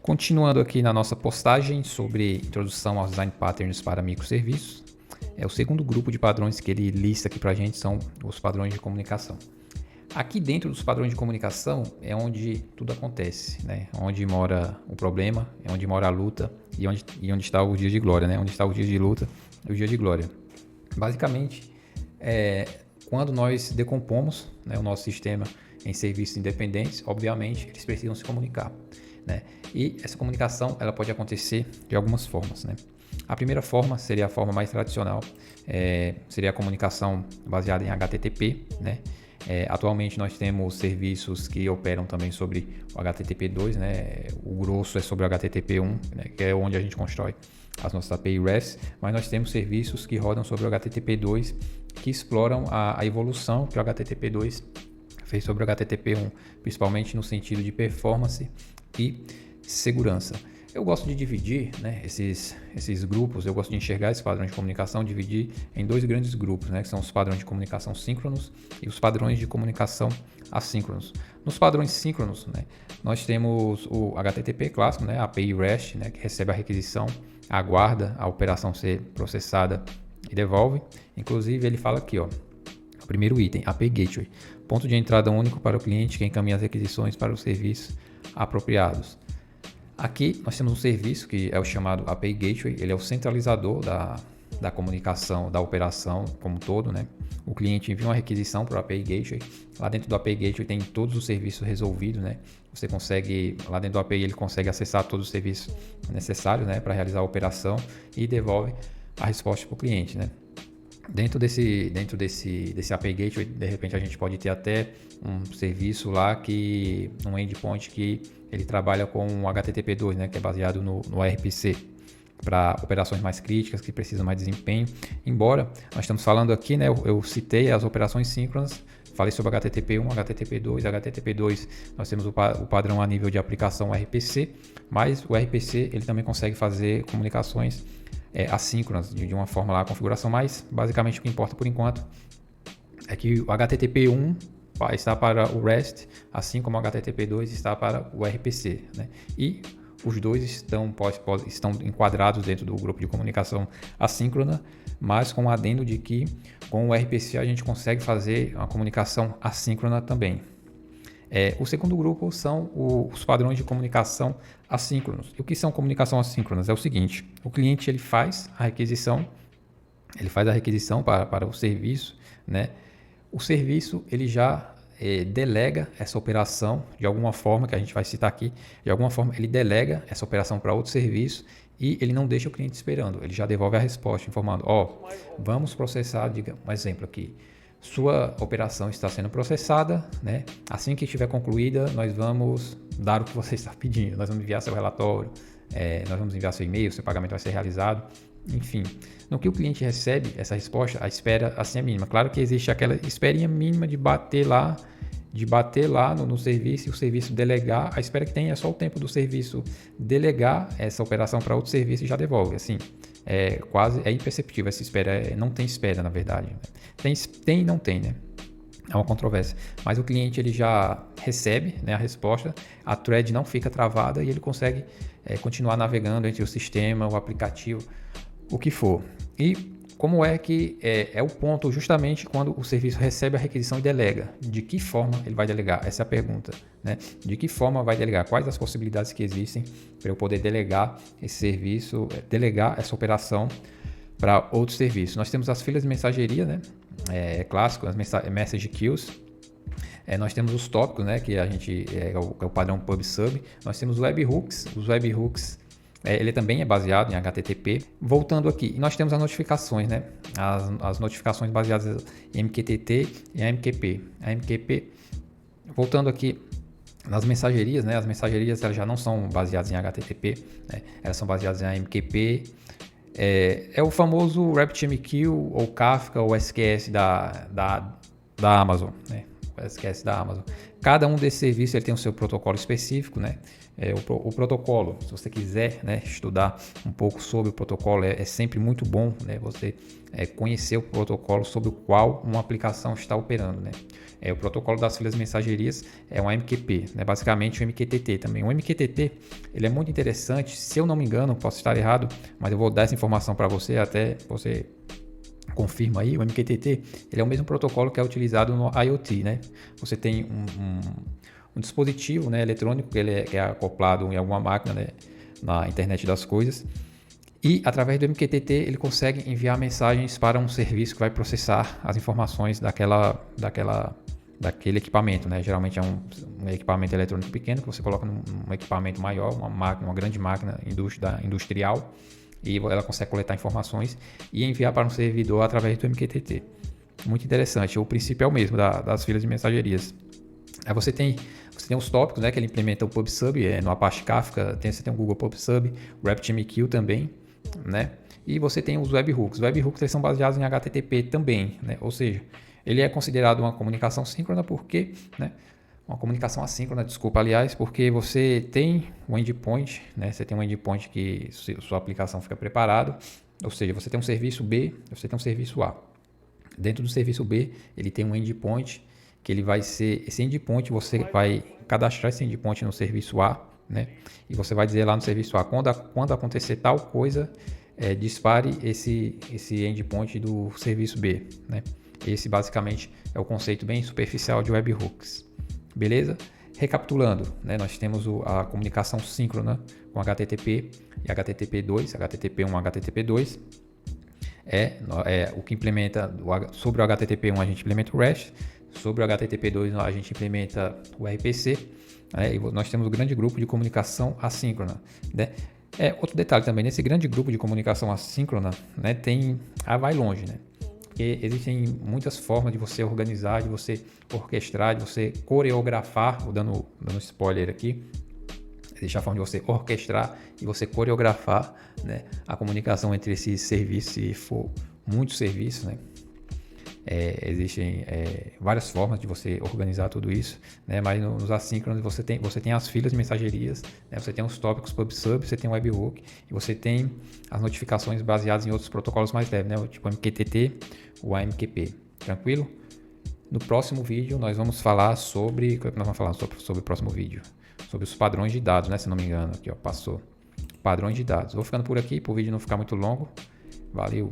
Continuando aqui na nossa postagem sobre introdução aos design patterns para microserviços, o segundo grupo de padrões que ele lista aqui para a gente são os padrões de comunicação. Aqui dentro dos padrões de comunicação é onde tudo acontece, né? Onde mora o problema, é onde mora a luta e onde está o dia de glória, né? Onde está o dia de luta e o dia de glória. Basicamente, quando nós decompomos, né, o nosso sistema em serviços independentes, obviamente eles precisam se comunicar, né? E essa comunicação ela pode acontecer de algumas formas, né? A primeira forma seria a forma mais tradicional, seria a comunicação baseada em HTTP, né? Atualmente nós temos serviços que operam também sobre o HTTP2, né? O grosso é sobre o HTTP1, né? Que é onde a gente constrói as nossas API REST, mas nós temos serviços que rodam sobre o HTTP2 que exploram a evolução que o HTTP2 fez sobre o HTTP1, principalmente no sentido de performance e segurança. Eu gosto de dividir, né, esses grupos, eu gosto de enxergar esse padrão de comunicação, dividir em dois grandes grupos, né, que são os padrões de comunicação síncronos e os padrões de comunicação assíncronos. Nos padrões síncronos, né, nós temos o HTTP clássico, né, a API REST, né, que recebe a requisição, aguarda a operação ser processada e devolve. Inclusive ele fala aqui, ó, o primeiro item, API Gateway, ponto de entrada único para o cliente que encaminha as requisições para os serviços apropriados. Aqui nós temos um serviço que é o chamado API Gateway, ele é o centralizador da comunicação, da operação como um todo, né? O cliente envia uma requisição para o API Gateway, lá dentro do API Gateway tem todos os serviços resolvidos, né? Você consegue, lá dentro do API ele consegue acessar todos os serviços necessários, né, para realizar a operação e devolve a resposta para o cliente, né? Dentro desse API Gateway, de repente a gente pode ter até um serviço lá um endpoint que ele trabalha com o HTTP2, né, que é baseado no RPC, para operações mais críticas que precisam mais desempenho. Embora nós estamos falando aqui, né, eu citei as operações síncronas, falei sobre HTTP1, HTTP2, nós temos o padrão a nível de aplicação RPC, mas o RPC ele também consegue fazer comunicações assíncronas de uma forma lá, a configuração, mas basicamente o que importa por enquanto é que o HTTP1 está para o REST, assim como o HTTP2 está para o RPC, né? E os dois estão enquadrados dentro do grupo de comunicação assíncrona, mas com o adendo de que com o RPC a gente consegue fazer uma comunicação assíncrona também. O segundo grupo são os padrões de comunicação assíncronos. E o que são comunicação assíncronas? É o seguinte, o cliente ele faz a requisição para o serviço, né? O serviço ele já delega essa operação de alguma forma, que a gente vai citar aqui, de alguma forma ele delega essa operação para outro serviço e ele não deixa o cliente esperando, ele já devolve a resposta informando, vamos processar, um exemplo aqui, sua operação está sendo processada, né? Assim que estiver concluída, nós vamos dar o que você está pedindo, nós vamos enviar seu relatório, nós vamos enviar seu e-mail, seu pagamento vai ser realizado, enfim. No que o cliente recebe essa resposta, a espera assim é mínima. Claro que existe aquela esperinha mínima de bater lá no serviço e o serviço delegar. A espera que tem é só o tempo do serviço delegar essa operação para outro serviço e já devolve. Assim, é imperceptível essa espera. Não tem espera, na verdade. Tem e não tem, né? É uma controvérsia. Mas o cliente ele já recebe, né, a resposta, a thread não fica travada e ele consegue continuar navegando entre o sistema, o aplicativo, o que for. E como é que é o ponto justamente quando o serviço recebe a requisição e delega? De que forma ele vai delegar? Essa é a pergunta, né? De que forma vai delegar? Quais as possibilidades que existem para eu poder delegar esse serviço, delegar essa operação para outro serviço? Nós temos as filas de mensageria, né? Clássico, as message queues. Nós temos os tópicos, né? Que a gente é o padrão pub/sub. Nós temos webhooks. Os webhooks ele também é baseado em HTTP. Voltando aqui, nós temos as notificações, né? As notificações baseadas em MQTT e AMQP. Voltando aqui nas mensagerias, né? As mensagerias elas já não são baseadas em HTTP, né? Elas são baseadas em AMQP. É o famoso RabbitMQ ou Kafka ou SQS da Amazon, né? O SQS da Amazon. Cada um desses serviços ele tem o seu protocolo específico, né? O protocolo, se você quiser, né, estudar um pouco sobre o protocolo, é sempre muito bom, né, você conhecer o protocolo sobre o qual uma aplicação está operando, né. O protocolo das filas de mensagerias é um AMQP, né, basicamente o MQTT também. O MQTT ele é muito interessante, se eu não me engano, posso estar errado, mas eu vou dar essa informação para você, até você confirma aí. O MQTT ele é o mesmo protocolo que é utilizado no IoT, né. Você tem um dispositivo, né, eletrônico que é acoplado em alguma máquina, né, na internet das coisas, e através do MQTT ele consegue enviar mensagens para um serviço que vai processar as informações daquele equipamento, né? Geralmente é um equipamento eletrônico pequeno que você coloca num equipamento maior, uma grande máquina industrial, e ela consegue coletar informações e enviar para um servidor através do MQTT. Muito interessante. O princípio é o mesmo das filas de mensagerias. Aí você tem os tópicos, né, que ele implementa o PubSub no Apache Kafka, você tem o Google PubSub, o RabbitMQ também, né? E você tem os webhooks. Os webhooks eles são baseados em HTTP também, né? Ou seja, ele é considerado uma comunicação síncrona porque, né, uma comunicação assíncrona, desculpa, aliás, porque você tem um endpoint, né? Você tem um endpoint que sua aplicação fica preparada, ou seja, você tem um serviço B, você tem um serviço A. Dentro do serviço B, ele tem um endpoint que ele vai ser, esse endpoint você vai cadastrar esse endpoint no serviço A, né? E você vai dizer lá no serviço A, quando acontecer tal coisa, dispare esse endpoint do serviço B, né? Esse basicamente é o conceito bem superficial de webhooks, beleza? Recapitulando, né? Nós temos a comunicação síncrona com HTTP e HTTP2, HTTP1 e HTTP2. O que implementa sobre o HTTP1 a gente implementa o REST, sobre o HTTP2 a gente implementa o RPC, né? E nós temos um grande grupo de comunicação assíncrona, né? Outro detalhe também, nesse grande grupo de comunicação assíncrona, né, vai longe, né? Porque existem muitas formas de você organizar, de você orquestrar, de você coreografar, vou dando spoiler aqui, existe a forma de você orquestrar e você coreografar, né, a comunicação entre esses serviços, se for muitos serviços, né? Existem várias formas de você organizar tudo isso, né? Mas nos assíncronos você tem as filas de mensagerias, né? Você tem os tópicos PubSub, você tem o webhook e você tem as notificações baseadas em outros protocolos mais leves, né? Tipo MQTT, o AMQP. Tranquilo? No próximo vídeo nós vamos falar sobre... O que nós vamos falar sobre o próximo vídeo? Sobre os padrões de dados, né? Se não me engano, aqui ó, passou. Padrões de dados. Vou ficando por aqui, para o vídeo não ficar muito longo. Valeu!